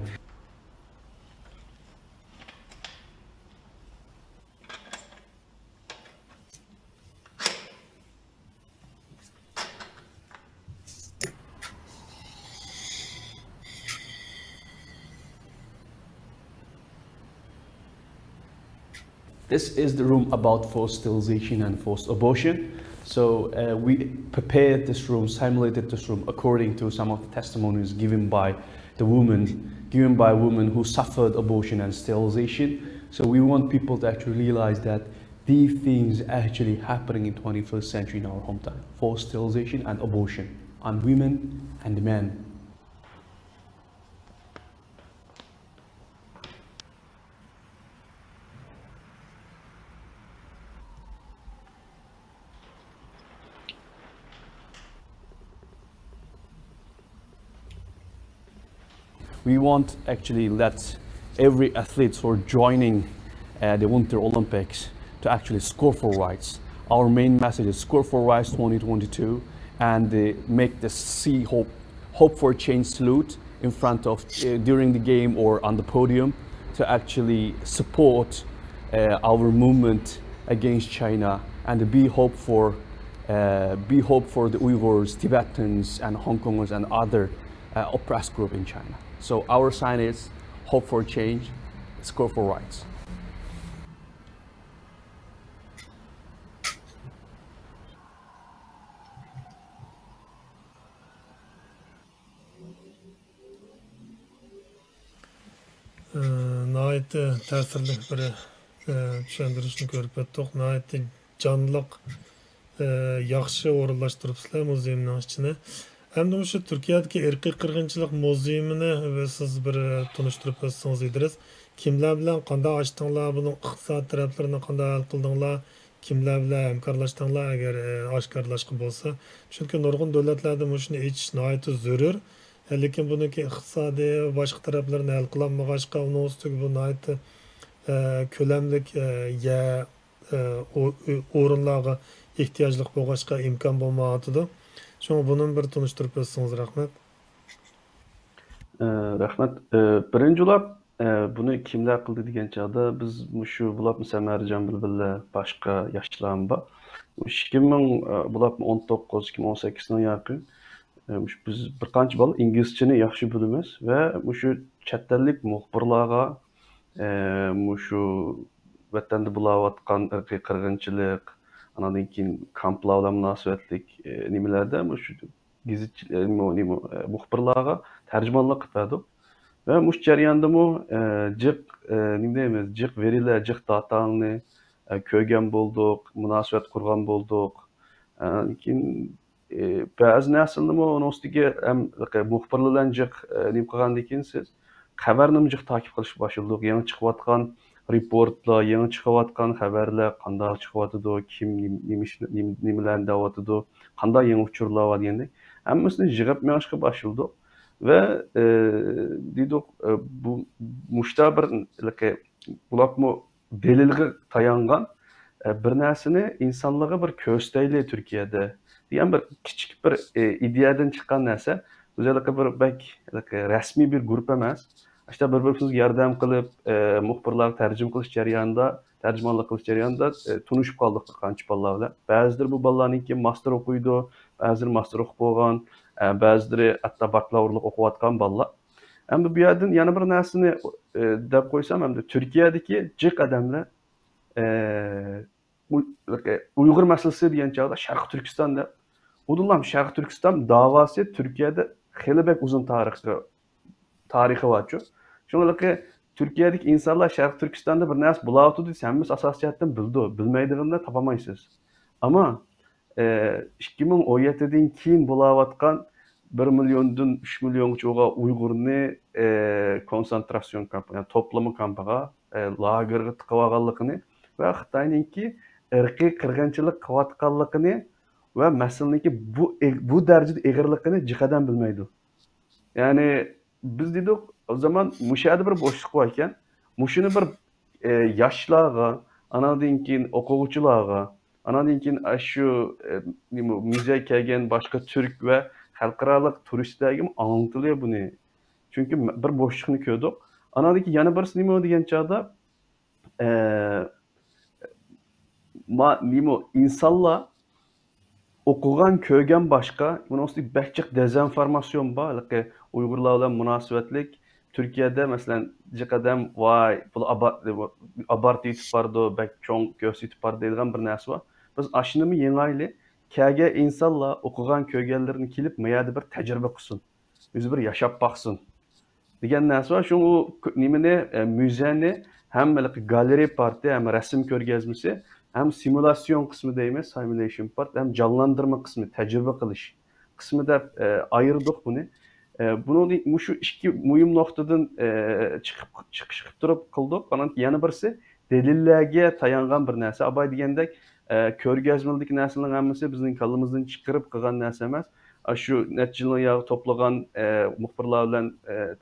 This is the room about forced sterilization and forced abortion. So we prepared this room, simulated this room according to some of the testimonies given by women who suffered abortion and sterilization. So we want people to actually realize that these things actually happening in 21st century in our hometown: forced sterilization and abortion on women and men. We want actually let every athlete who are joining the Winter Olympics to actually score for rights. Our main message is score for rights 2022, and make the see hope for change salute in front of during the game or on the podium to actually support our movement against China and be hope for the Uyghurs, Tibetans, and Hong Kongers and other oppressed group in China. So our sign is hope for change, score for rights. Nəhayət təsirli bir düşündürüşünü görüp etdik. Nəhayət canlıq, yaxşı orunlaşdırıbsızlar muzeyimin içine. Hem de şu Türkiye'deki erkek kırgınçılık muzeymini ve siz bir tanıştırıp etsinz idiniz. Kimler bilen qanday açtыңlar, bunun iqtisad taraflarını qanday hal qıldыңlar, kimler bilen hemkarlaştыңlar eğer aşkarlaşkı bolsa. Çünkü nurgun devletlerde bu şunu içiş nəhayət zörür. Lekin bununki iqtisadi ve başka taraflarını hal qılanmağaçqa, onun üstüge bu nəhayət kölemlik orunlarga ihtiyaclıq bolğaçqa imkan bolmaýatydy. Şoňa bunun bir tanıştırıp etsiňiz, rahmet. Rahmet. Birinci ulap bunu kimler kıldı diyen çağda biz şu bulap mı Semercan Bülbül'le başka yaşlarım var. 2000 bulap 19-2018'den yakın biz bir qancha bal İngilizceni yaxşı bilimiz ve şu chet-ellik muhbirlarga şu vatanda bulayotgan irqiy qirg'inchilik, anadan keyin kamplar bilan munosabatlik nimalarda şu gizitchilar, muhbirlarga tarjimonlik qilib berdik. Ve mush jarayonda jiq nima deymiz, jiq verilar, jiq datani ko'rgan bo'ldik, munosabat qurgan bo'ldik. Keyin ba'zi narsalarni uni ustiga ham muxbirlar bilan jiq nima qilgandan keyin siz xabarni jiq takip qilish boshladik. Yangi chiqayotgan reportlar, yangi chiqayotgan xabarlar qanday chiqyotidi, kim nimalarni deyotidi, qanday yangi uchurlar bor degandek hammasini yig'ib mashqa boshladik. Ve dedik bu muşta bir bulapmı delilge tayangan bir narsani insanlığa bir kösteyli Türkiye'de diyen bir küçük bir ideyadan çıkan narsa özellikle bir belki resmi bir grup emas. İşte bir-birimizga yordam qilib muxbirlar tarjima qilish jarayonida, tarjimonlik qilish jarayonida tunishib qoldik qancha bolalar bilan. Ba'zilar bu bolalarniki master o'qiydi, ba'zilar master o'qib bo'lgan, ba'zileri hatta bakalavrlık okuyatkan balla. Hem bu yerden yana bir narsani deb koysam hem de Türkiye'deki jiq adamlar Uyghur meselesi diyen çağda Şarkı Türkistan deb. Udullam Şarkı Türkistan davası Türkiye'de heli bek uzun tarihi var şu. Şunlarla Türkiye'deki insanlar Şarkı Türkistan'da bir narsa bulayotudu, sen biz asasiyatten bilmeydiğinde tapamayısınız. Ama 2017'den keyin bo'layotgan 1 milyondan 3 milyongacha Uyg'urni konsentrasyon kampı, yani toplama kampıga, lagerga tiqib olganligini ve Xitoyninki irqiy qirg'inchilik qilayotganligini ve masalanki bu derecede egirligini jiqadan bilmaydi. Yani biz dedik o zaman mushada bir boşluk var ekan, mushuni bir yoshlarga, anadan keyin o'quvchilarga, anadan keyin şu müzeye kelgan başka Türk ve xalqarалық turistlarga anlatılıyor bunu. Çünkü bir boşluqni ko'rdik. Anadaki yana birisi nima degan chog'da insanlar o'qigan, ko'rgan boshqa, buni ustiga bakchiq dezinformasyon bor. Uyg'urlar bilan munosabatlik Türkiye'de mesela jiqadam voy bu abart yetib bordi, bak cho'ng ko'z yetib bordi deyilgan bir narsa bor. Biz aşınımı yengayli kage insanlar okugan kögellerini kilip mayada bir tecrübe kılsın. Yüzü bir yaşap baksın. Diyen narsa var. Şu nimene müzeni hem galeri parti hem resim körgezmesi hem simülasyon kısmı deyimiz, simulation part hem canlandırma kısmı, tecrübe kılış qismi deb ayırdık bunu. Bunu şu iki mühim noktadan çıkış turib qildik. Ana yana birisi delillarga tayangan bir narsa. Abay degandek ko'rgazmalik narsalarning hammasi bizning kallamizdan chiqarib qilgan narsa emas. Shu natijalar to'plagan muxbirlar bilan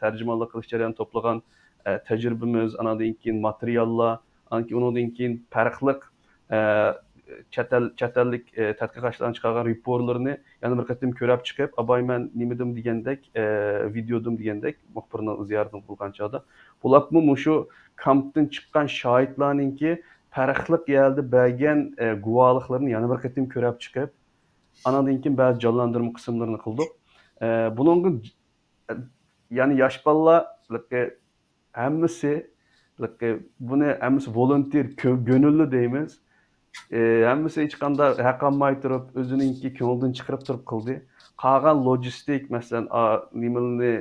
tarjimonlik qilish jarayonida to'plagan tecrübemiz, anadan keyin materiallar, ondan keyin farqli chet ellik tadqiqotchilardan chiqargan reportlarni yana bir qatim ko'rib chiqib, abay men nimadim degandek, videodim degandek muxbirning ziyoratini qilgan chog'da bularmi shu kampdan chiqqan shohidlarninki farqli yerda bergan guvohliklarni yana bir qatim ko'rib chiqib, anadan keyin ba'zi jonlantirma qismlarini qildik. Buningga ya'ni yosh bolalar hammasi buni hammasi volonter, gönüllü deymiz. Hammasi hech qanday haq olmay turib, o'zininki ko'ngildan chiqarib turib qildi. Qolgan logistik, masalan, nimalarni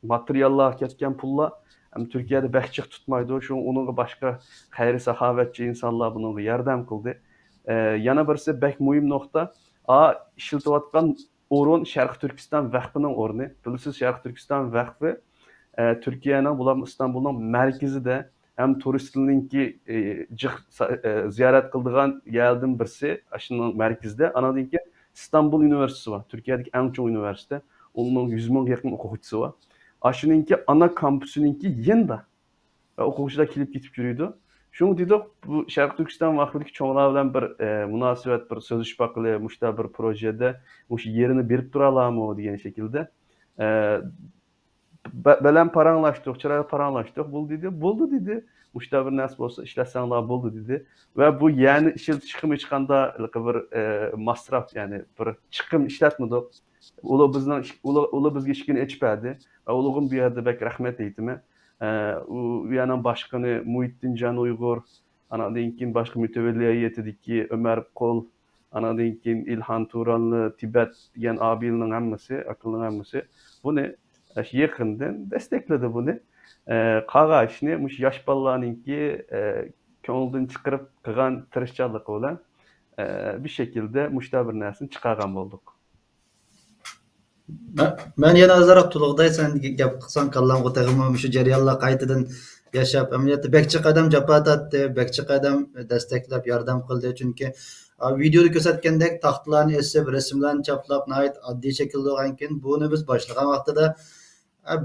materiallar ketgan pullar Türkiye'de behçik tutmaydı. Şu onunla başqa xayri saxavetçi insanlar bununla yardım qildi. Yana birisi bek mühim nokta. İşiltiyotgan o'rin Sharq Turkiston vaqfining o'rni. Bilasiz, Sharq Turkiston vaqfi Türkiye'nin, bular İstanbul'ning markazida hem turistlarninki ziyorat qildigan yerdan birisi, shuning markazida. Anadan keyin İstanbul Üniversitesi var. Türkiye'deki en çok üniversite. Onun 100 ming yaqin o'quvchisi var. Aşınınki ana kampüsününki yenda o'quvchilar kelib ketib yuruydi. Şunu dedik, bu Sharq Turkiston vaqtidagi cho'nglar bilan bir munosabat, bir so'zishma qilib, mushta bir projeda o'sha yerini berib turalarmi degan shaklda bilan paranglashdik, chiroyli paranglashdik. Bo'ldi dedi. Mushta bir narsa bo'lsa ishlasanglar bo'ldi dedi. Va bu yani chiqim hech qanday bir masraf, ya'ni bir chiqim ishlatmadik. Ular bizga hech kim aytmadi. Ulug'im bu yerda bek rahmat aytimi. U yana boshqani Muhittinjon Uyg'ur, anadan keyin boshqa mutavalli heyetidagi Ömer Qol, anadan keyin İlhan Turanlı, Tibet degan abilining hammasi, aqlning hammasi buni yaqindan destekledi buni. Qolgan ishni mush yosh bolalarninki ko'ngildan chiqarib qilgan tirishchanlik bilan bir şekilde mushta bir narsani chiqargan bo'ldik. Ben yana azaraq to'liqday sen gap qilsang kallamga tag'imi shu jarayonlar qaytadan yashab, amaliyotda bekchi qadam jafo tortdi, bekchi qadam desteklab yordam qildi. Chunki videoda ko'rsatgandek taxtlarni esib, rasmlarni chaplab, nihoyat oddiy shaklda bo'lgan ekan. Buni biz boshlagan vaqtida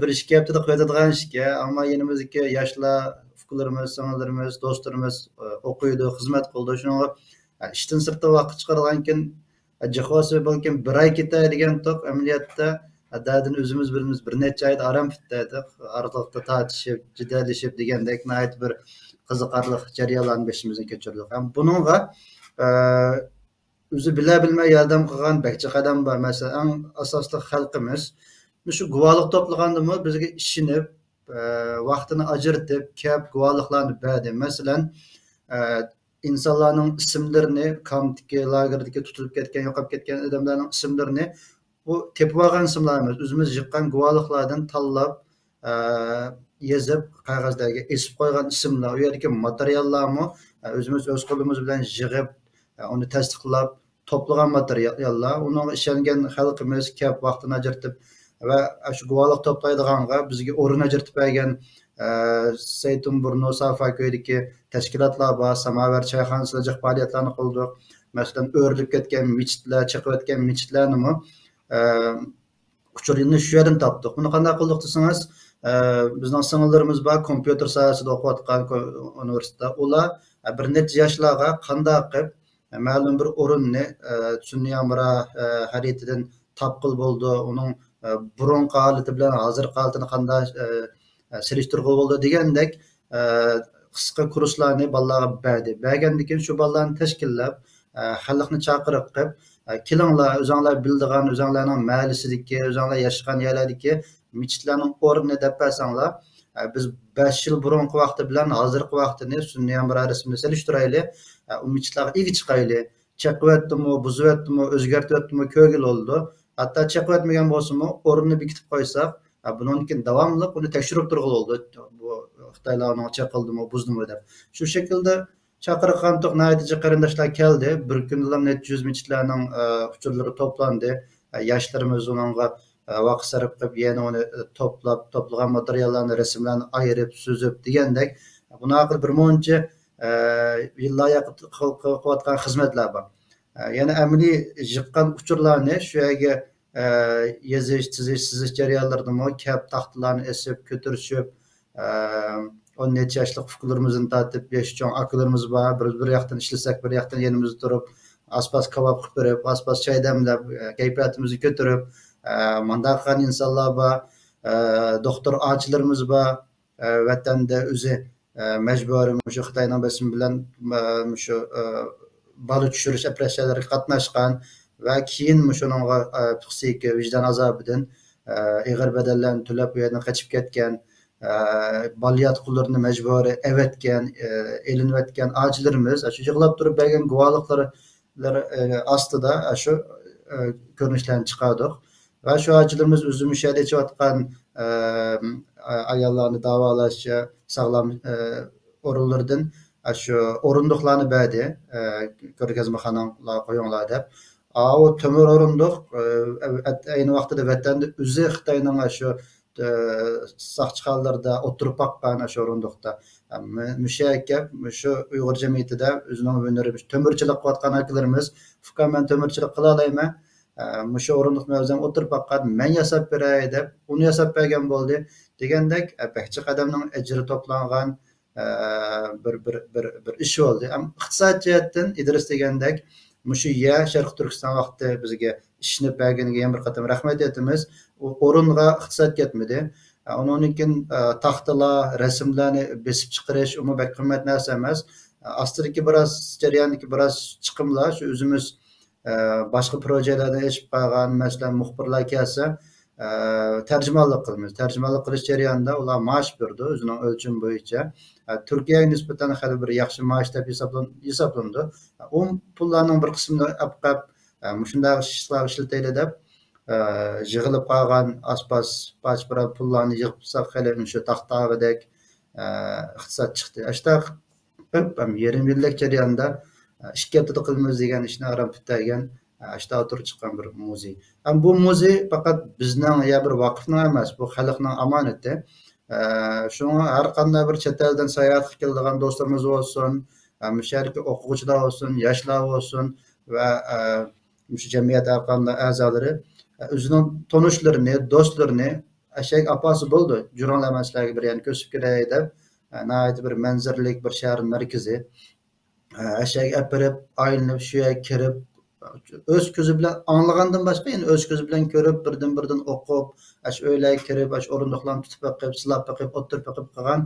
bir ishga haftada qo'yadigan ishga, ammo yanimizdagi yoshlar, ukalarimiz, singillarimiz, do'stlarimiz o'qiydi, xizmat qildi. Shunga ishdan sirtda vaqt chiqargan ekan. Jihozı balkim bir ay ketay degan to'q amaliyotda dadin o'zimiz birimiz bir necha oy aram tutdik, oraliqda tortishib, jidallashib degandek nihoyat bir qiziqarli jarayonlarni beshimizdan kechirdik. Ham buningga o'zi bila bilmay yordam qilgan bekchi qadam bor. Masalan, eng asosli xalqimiz shu guvohlik to'plagandimi bizga ishinib, vaqtini ajratib, kep guvohliklarni berdi. Masalan, insanların isimlerini, kampdaki, lagerdeki tutulup ketken, yoqab ketken adamların isimlerini bu tepib algan isimlerimiz, o'zimiz yıqqan guvohliklardan tanlab, yazıp, qog'ozlarga esib qo'ygan isimlar, u yerdagi materiallarni o'zimiz o'z qo'limiz bilan yig'ib, uni tasdiqlab, to'plagan materiallar, uni ishongan xalqimiz kep vaqtini ajratib va shu guvohlik to'playdiganga bizga o'rin ajratib bergan Zeytinburnu, Safaköydeki teşkilatlar var, Samaver çayxonasida faoliyatlarni qildik. Masalan, o'rilib ketgan michitlar, chiqib o'tgan michitlarni uchurini shu yerdan topdik. Buni qanday qildik desangiz, bizning singillarimiz bor, kompyuter sohasida o'qiyotgan universitetda. Ular bir necha yoshlarga qanday qilib ma'lum bir o'rinni Sunniy Amra xaritidan topqil bo'ldi, uning burunqi holati bilan hozirgi holatini qanday selishtirg'u bo'ldi degandek qisqa kurslarni bolalarga berdi. Bergandan keyin shu bolalarni tashkillab, xalqni chaqirib qilib, kelinglar, o'zinglar bildigan, o'zinglarning mahallisidagi, o'zinglar yashagan yerlardagi michitlarning o'rnini deb bersanglar, biz 5 yil burungi vaqti bilan hozirgi vaqtini Sunniy Amra rasmida selishtiraylik, u michitlarga ega chiqaylik. Chaqiyotdimi, buzayotdimi, o'zgartiryaptimi ko'ngil oldi. Hatto chaqiyotmagan bo'lsa-mu, o'rnini bekitib qo'ysak, bundan keyin davomli uni tekshirib turg'ili oldi. Bu Xitoylarning chaqildimi, buzdimi deb. Shu shaklda chaqirgan to'q natija qarindoshlar keldi. Bir kunda 700 michitlarning uchurlari to'plandi. Yaşlarımız onunla vaqt sarf qilib, yana onu to'plagan materiallarni, resimlarni ayirib, suzib degandek, bunaqa bir muncha yillarga qilayotgan xizmatlar bor. Yana amaliy jiqqan uchurlarni shu yerga yozish, sizish jarayonlarida kap taxtalarni esib, ko'tarishib, 10 necha yoshli fuqalarimizni tortib, yoshi cho'ng akalarimiz bor. Bir yoqdan ishlasak, bir yoqdan yanimizda turib, aspas kabob qilib berib, aspas choy damlab, kayfiyatimizni ko'tarib, mandaq qilgan insonlar bor, doktor ochilarimiz bor, vatanda o'zi majburiy shu Xitoyning bismi bilan shu bola tushirish operatsiyalariga qatnashgan va keyin shuningga psixik vijdon azobidan ig'ir bedellarni to'lab bu yerdan qochib ketgan, baliyat qullarni majburiy evetgan, elinayotgan ochilarimiz shu yig'lab turib bergan guvohliklari ostida shu ko'rinishlarni chiqardik va shu ochilarimiz o'zi mushahada etayotgan ayollarni davolash sog'lom o'rinlardan shu o'rindiqlarni berdi, ko'rgazmaxonalar qo'yinglar deb. O temir o'rindiq ayni vaqtida vatanda o'zi Xitoyning shu saqchiqanlarda o'tirib baqqan shu o'rindiqda mushakkab shu Uyg'ur jamiyatida o'zining o'rnini temirchilik qilayotgan akalarimiz "Fuqar, men temirchilik qila olayman, shu o'rindiqni o'zim o'tirib baqqan, men yasab beray" deb uni yasab bergan bo'ldi degandek bakchi qadamning ajri to'plangan bir ish bo'ldi. Iqtisod jihatdan Idris degandek mushu Sharq Turkiston vaqtida bizga ishni berganiga ham bir qatam rahmat aytamiz. O'ringa iqtisod ketmadi. Onunkin taxtalar, rasmlarni besib chiqarish umuman qimmat narsa emas. Astridagi biroz jarayondagi biroz chiqimlar shu o'zimiz boshqa proyektlardan eshib qolgan, masalan, muxbirlar kelsa tarjimonlik qilamiz. Tarjimonlik qilish jarayonida ular maosh berdi o'zining o'lchami bo'yicha. Turkiyaga nisbatan hali bir yaxshi maosh deb hisoblandi. U pullarning bir qismini olib shunday ishlar ishlatayli deb yig'ilib qolgan aspas bir pullarni yig'ibsak hali shu taxtagidek iqtisod chiqdi. Ashta yarim yillik jarayonda ishga qilamiz degan ishni aram bittagan ashta o'tirib chiqqan bir muzey. Bu muzey faqat bizning ya bir vaqfning emas, bu xalqning omonati. Shunga har qanday bir chet eldan sayohat qiladigan do'stlarimiz bo'lsin, musharika o'quvchilar bo'lsin, yoshlar bo'lsin va shu jamiyat har qanday a'zolari o'zining tanishlarini, do'stlarini ashak apasi bo'ldi. Jurnalistlarga bir yana ko'rsatib kerak deb, nəhayət bir mənzərlik bir şəhərin mərkəzi. Ashak apirib, aylanib shu yerga kirib, o'z ko'zi bilan anlagandan boshqa, yani o'z ko'zi bilan ko'rib, birdan o'qib, shu o'ylarga kirib, shu o'rindiqlarni tutib boqib, silab boqib, o'tirib boqib qolgan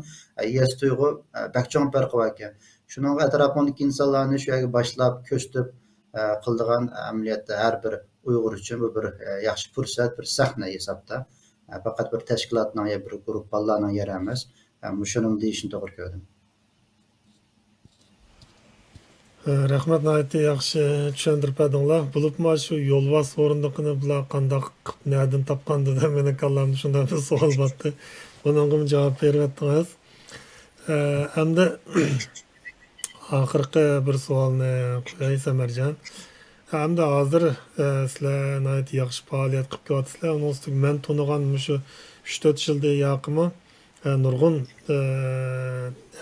yes tuyg'u bakchong farqi bor ekan. Shuning atrofidagi insonlarni shu yerga boshlab, ko'rsatib qildigan amaliyotda har bir Uyg'ur uchun bu bir yaxshi fursat, bir sahna hisobda. Faqat bir tashkilotning ya bir guruh bolalarning yeri emas. Shuning deyishni to'g'ri ko'rdim. Rahmat, nəhayət yaxşı tushuntirib berdinglar. Bulubma shu yo'lbos o'rindiqini bular qandoq qilib nerdan topgandi deb meni kallamda shunday bir savol botdi. Bunga javob beryaptingiz. Hamda oxirgi bir savolni qo'yay Samarjon. Hamda hozir sizlar nəhayət yaxshi faoliyat qilib kelyapsizlar. Uning ustiga men tonigan shu 3-4 yilda yaqimi nurg'un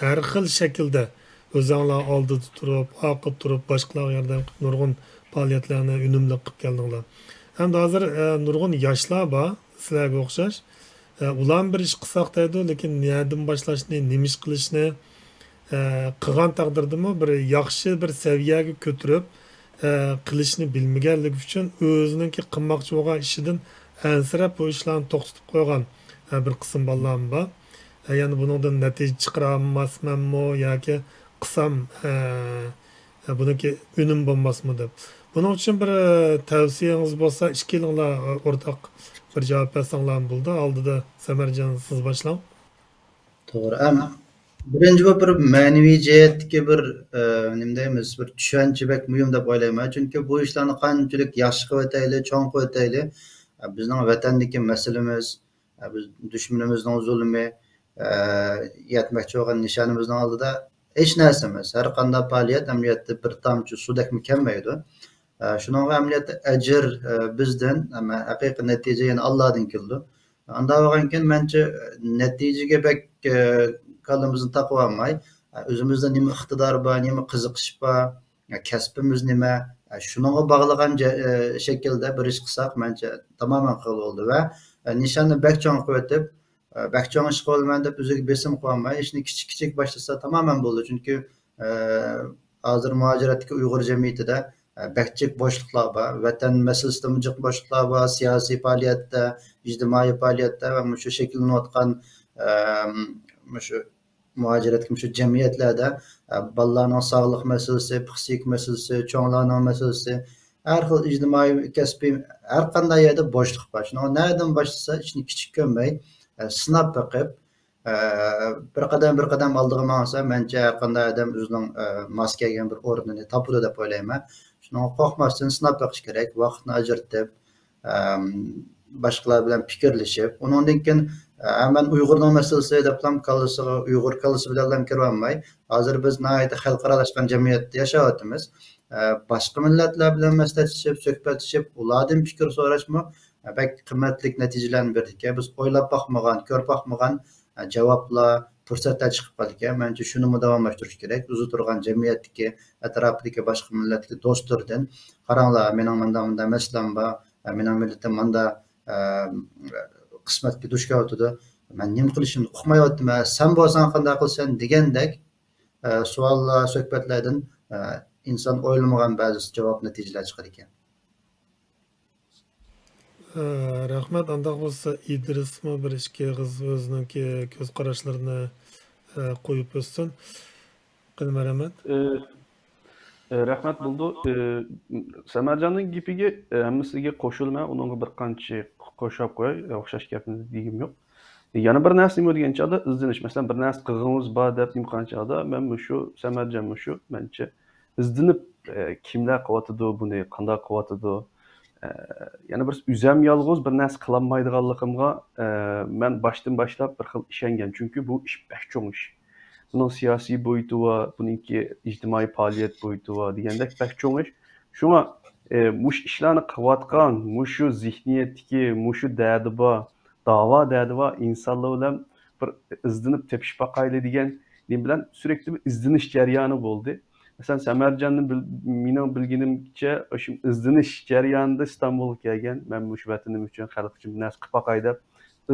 har xil shaklda o'zinglar oldida turib, oqib turib, boshqalarga yordam qilib nurg'un faoliyatlarni unumli qilib keldinglar. Hamda hozir nurg'un yoshlar bor, sizlarga o'xshash. Ular bir ish qilsaq deydi, lekin niyadan boshlashni, nima ish qilishni qilgan taqdirdami bir yaxshi bir saviyaga ko'tarib qilishni bilmaganligi uchun o'ziniki qilmoqchi bo'lgan ishidan ansirab bu ishlarni to'xtatib qo'ygan bir qism bolalar bor. Yani bundan natija chiqaramasmanmi yoki qilsam buniki unum bo'lmasmi deb. Buning uchun bir tavsiyangiz bo'lsa, ikkilinglar o'rtaq bir javob bersanglar bo'ldi. Oldida Samarjon siz boshlang. To'g'ri. Birinchi bir ma'naviy jihatdagi bir nima deymiz, bir tushuncha bek muhim deb o'ylayman. Chunki bu ishlarni qanchalik yaxshi qilib o'tayli, cho'ng qilib o'tayli, bizning vatandagi masalamiz, biz dushmanimizning zulmi, yetmoqchi bo'lgan nishonimizning oldida hech narsa emas. Har qanday faoliyat amaliyotda bir tomchi sudek kelmaydi. Şunun ameliyatı ecir bizden ama haqiqiy natija yana Allohdan keldi. Anda bo'lganken menimcha natijaga bek qalbimizni taqib olmay, o'zimizda nima iqtidor bor, nima qiziqish bor, kasbimiz nima, shunga bog'lagan shaklda bir ish qilsak, menimcha tamoman qabul bo'ldi va nishonni bek cho'ng qilib o'tib, bek cho'ng ish qilaman deb o'ziga besim qo'ymay, ishni kichik boshlasa tamoman bo'ldi. Chunki hozir muhojiratdagi Uyg'ur jamiyatida bekçik boşluklar var, vatan meselesinde mücik boşluklar var, siyasi faaliyette, ictimai faaliyette ve şu şekilleniyotgan şu muhaciretki şu cemiyetlerde ballarning sağlık meselesi, psixik meselesi, çoğlarning meselesi, her xil ictimai kasbiy her qanday yerda boşluk var. Şunu nereden başlasa işini kichik ko'rmay, sinab bakıp bir qadam oldiga mangsa, menimcha har qanday odam o'zining mos kelgan bir o'rnini topadi deb o'ylayman. Shunga qo'rqmasdan sinab baqish kerak, vaqtni ajratib, boshqalar bilan fikrlashib, undan keyin men Uyg'urning masalasi deb ham kallasiga Uyg'ur kallasi bilan ham kirolmay, hozir biz nihoyat xalqaralashgan jamiyatda yashayapmiz. Boshqa millatlar bilan maslahatlashib, suhbatlashib, ulardan fikr so'rashmi, bak qimmatli natijalarni berdik. Biz o'ylab boqmagan, ko'rib boqmagan javoblar, fursatlar chiqib qolgan. Menimcha shuni davomlashtirish kerak. O'zi turgan jamiyatdagi, atrofidagi boshqa millatdagi do'stlardan qaranglar, mening menda maslam bor, mening millatim menda qismatga duch kelyapti. Men nima qilishimni uqmayapman. Sen bo'lsang qanday qilsan degandek savollar, suhbatlardan inson o'ylamagan ba'zi javob natijalar chiqar ekan. Rahmat. Андaq bo'lsa İdrismi bir ikki qiz o'zininki ko'z qarashlarini qo'yib o'tsin. Qilma rahmat. Rahmat bo'ldi. Samarjonning gapiga hammasiga qo'shilma, unga bir qancha qo'shib qo'y, o'xshash gapni degim yo'q. Yana bir narsa nima deganchada izdinish. Masalan, bir narsa qilganimiz bor deb nimqanchada men shu Samarjon shu mencha izdinib kimlar qilyotidi buni, qanday qilyotidi. Yani bir üzem yalğız bir narsa qilolmaydiganligimga men boshdan boshlab bir xil ishongan. Chunki bu ish pek cho'ng ish. Bunun siyosiy boyuti va buningki ijtimoiy faoliyat boyuti va degandek pek cho'ng ish. Shunga mush ishlarni qilayotgan, mushu zihniyatdagi, mushu da'di bor, da'vo da'di bor insonlar bilan bir izdinib tepishib boqayli degan nim bilan sürekli bir izdinish jarayoni bo'ldi. Mesela Samarjonning mening bilganimcha o'sha izdinish jarayonida İstanbulga kelgan, men mush vatanim uchun, xalq uchun bir narsa qilib boqay deb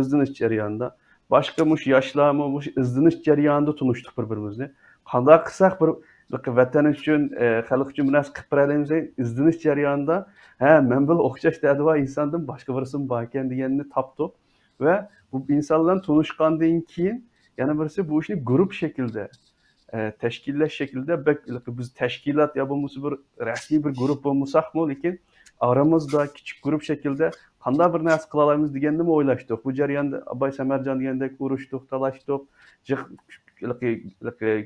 izdinish jarayonida boshqa mush yoshlarmi mush izdinish jarayonida tunishdik bir-birimizni. Qanday qilsak bir vatan uchun, xalq uchun bir narsa qilib beramiz, izdinish jarayonida men bil o'xshash da'va insondan boshqa birisi bor ekan deganni topdik va bu insonlardan tunishgandan keyin yana birisi bu ishni guruh shaklda teşkillash şekilde biz teşkilat ya bo'lmasa bir rasmiy bir guruh bo'lmasakmi, lekin aramızda küçük grup şekilde qanday bir narsa qila olamiz deganni o'ylashdik. Bu jarayonda Abay Samarjon degandek urushdik, talashdik,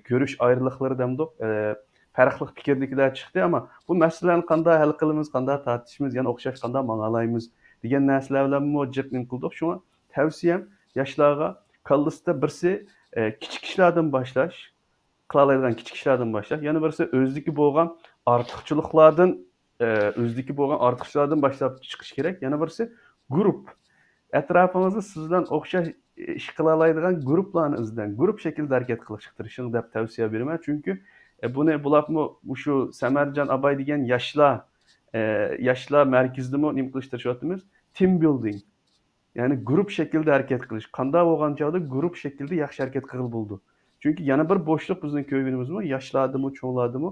ko'rish ayriliqlari demdik, farqli fikrliklar chiqdi, ama bu masalalarni qanday hal qilamiz, qanday tartishimiz, yana o'xshash qanday ma'nolaymiz degan narsalar bilan muojjatlik qildik. Shunga tavsiyam yoshlarga kallisda birsi kichik ishlardan boshlash, qılalaydigan kichik ishlardan boshlash, yana birisi o'zligi bo'lgan ortiqchiliklardan boshlab chiqish kerak. Yana birisi guruh. Atrofingizda sizdan o'xshash ish qilalaydigan guruhlarni izlang, guruh shaklida harakat qilishga tirishing deb tavsiya beraman. Chunki bularni shu Samarjon Abay degan yoshlar markazidami nima qilishtirishyapmiz? Team building. Yani guruh shaklida harakat qilish. Qanday bo'lgan chog'da guruh shaklida yaxshi harakat qilib bo'ldi. Çünkü yana bir boşluk bizning ko'yganimiz bor, yoshlardimi, cho'nglardimi,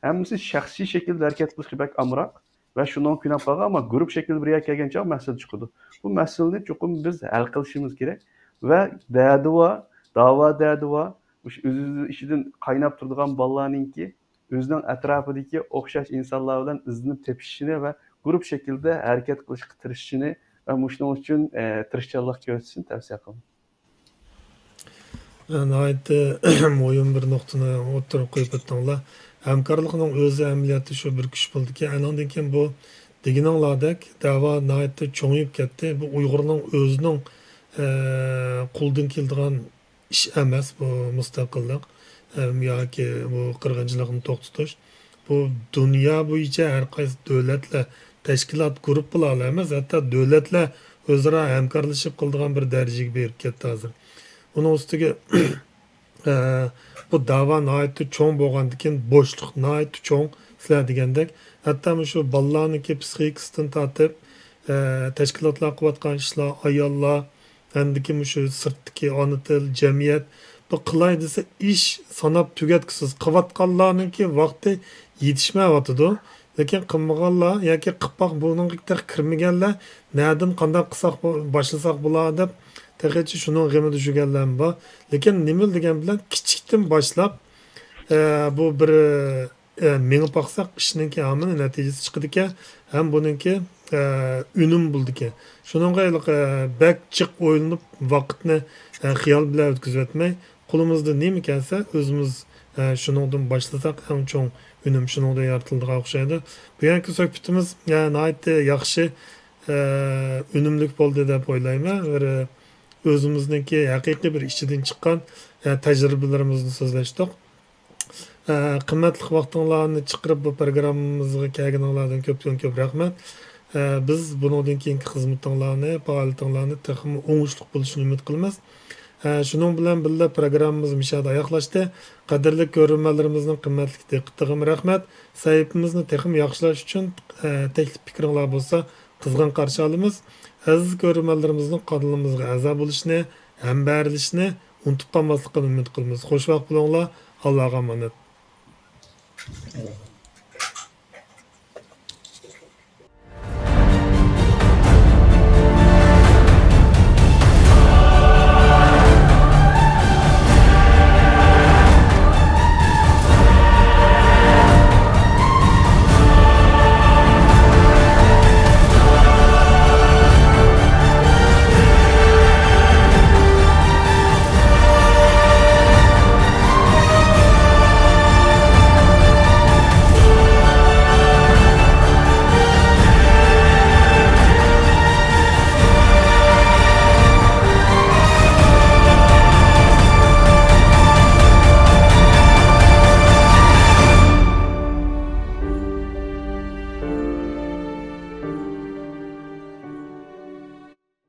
hammasi shaxsiy shaklda harakat qilishga bak amroq va shundan kunab qolgan, ama guruh shaklida birga kelgan chog' masala chiqadi. Bu masalani cho'qim biz hal qilishimiz kerak va da'vo o'z ishidan qaynab turadigan bolalarningki o'zining atrofidagi o'xshash insonlar bilan izni tepishini va guruh shaklda harakat qilishga tirishishini va shuning uchun tirishchanlik ko'rsatishni tavsiya qilaman. Nəhayət mühüm bir nöqtəni o'tirib qo'yib o'tdinglar. Hamkorlikning o'zi amaliyotda shu bir kuch bo'ldiki, andan keyin bu deganinglardek da'vo nəhayətdə cho'ngib ketdi. Bu Uyg'urning o'zining qo'ldan keladigan ish emas bu mustaqillik yoki bu qirg'inchilikni to'xtatish. bu dünya bo'yicha har qaysi davlatlar tashkilot guruhlar emas, hatto davlatlar o'zaro hamkorlashib qiladigan bir darajaga berib ketdi hozir. Uning ustiga bu da'vo nihoyatda cho'ng bo'lgandan keyin bo'shliq nihoyatda cho'ng sizlar degandek, hatto shu bolalarniki psixikasidan tortib tashkilotlar qilayotgan ishlar, ayollar, handiki shu sirtdagi ona til, jamiyat bu qilay desa ish sanab tugatgisiz qilayotganlarniki vaqti yetishmayotidi. Lekin qilmaganlar yoki qilmoq buningga kirmaganlar nadan qanday qilsak boshlasak bo'ladi deb tegichi shuning g'amida yurganlar bor. Lekin nima degan bilan kichikdan boshlab bu bir menga boqsaq ishninki hamma natijasi chiqdi ekan, ham buningki unum bo'ldi ekan. Shuningga bak chiq o'ylanib vaqtni xiyol bilan o'tkazib o'tmay, qo'limizda nima kelsa o'zimiz shuningdan boshlasak ham cho'ng unum shuningda yaratildiga o'xshaydi. Bugungi suhbatimiz nihoyatda yaxshi unumlik bo'ldi deb o'ylayman. O'zimizniki haqiqiy bir ichidan chiqqan tajribalarimizni so'zlashdik. Qimmatli vaqtinglarni chiqarib bu programmamizga kelganinglardan ko'p rahmat. Biz bundan keyingi xizmatinglarni, faoliyatinglarni texmi o'ngishli bo'lishini umid qilamiz. Shuning bilan birga programmamiz mishada oyoqlashdi. Qadrli ko'ruvchilarimizning qimmatli diqqatiga rahmat. Saytimizni texmi yaxshilash uchun taklif fikringlar bo'lsa, qizg'in qarshi olamiz. Aziz ko'ruvchilarimizning qonunimizga a'zo bo'lishni, hambarlishni unutib qolmaslikni umid qilamiz. Xush vaqt bo'linglar. Allohga omonat.